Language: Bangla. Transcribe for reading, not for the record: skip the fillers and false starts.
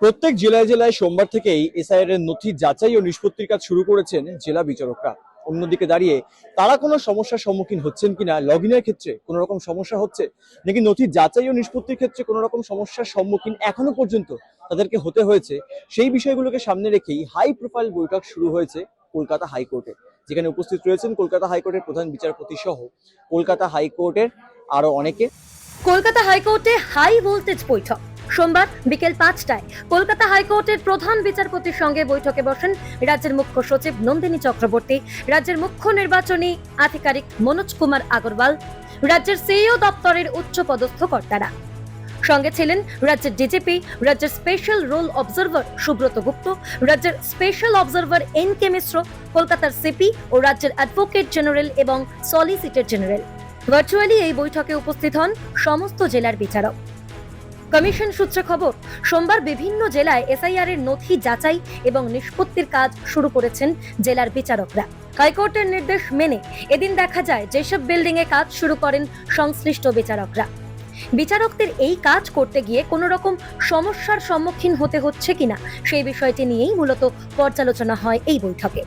প্রত্যেক জেলায় জেলায় সোমবার থেকেই এসআইআর এর নথি যাচাই ও নিষ্পত্তির কাজ শুরু করেছেন জেলা বিচারকরা। অন্যদিকে দাঁড়িয়ে তারা কোনো সমস্যার সম্মুখীন হচ্ছেন কিনা, লগ ইনের ক্ষেত্রে কোনো রকম সমস্যা হচ্ছে নাকি নথি যাচাই ও নিষ্পত্তির ক্ষেত্রে কোনো রকম সমস্যার সম্মুখীন এখনো পর্যন্ত তাদেরকে হতে হয়েছে, সেই বিষয়গুলোকে সামনে রেখেই হাই প্রোফাইল বৈঠক শুরু হয়েছে কলকাতা হাইকোর্টে, যেখানে উপস্থিত রয়েছেন কলকাতা হাইকোর্টের প্রধান বিচারপতি সহ কলকাতা হাইকোর্টের আরো অনেকে। কলকাতা হাইকোর্টে হাই ভোল্টেজ বৈঠক সোমবার বিকেল 5টায় কলকাতা হাইকোর্টের প্রধান বিচারপতির সঙ্গে বৈঠকে বসেন রাজ্যের মুখ্য সচিব নন্দিনী চক্রবর্তী, রাজ্যের মুখ্য নির্বাচনী আধিকারিক মনোজ কুমার আগরওয়াল, রাজ্যের সিইও দপ্তরের উচ্চপদস্থ কর্তারা। সঙ্গে ছিলেন রাজ্যের ডিজিপি, রাজ্যের স্পেশাল রোল অবজারভার সুব্রত গুপ্ত, রাজ্যের স্পেশাল অবজারভার এন কে মিশ্র, কলকাতার সিপি ও রাজ্যের অ্যাডভোকেট জেনারেল এবং সলিসিটর জেনারেল। ভার্চুয়ালি এই বৈঠকে উপস্থিত হন সমস্ত জেলার বিচারক। কমিশন সূত্রে খবর, সোমবার বিভিন্ন জেলায় এসআইআর এর নথি যাচাই এবং নিষ্পত্তির কাজ শুরু করেছেন জেলার বিচারকরা। হাইকোর্টের নির্দেশ মেনে এদিন দেখা যায় যেসব বিল্ডিং এ কাজ শুরু করেন সংশ্লিষ্ট বিচারকরা। বিচারকদের এই কাজ করতে গিয়ে কোনো রকম সমস্যার সম্মুখীন হতে হচ্ছে কিনা সেই বিষয়টি নিয়েই মূলত পর্যালোচনা হয় এই বৈঠকে।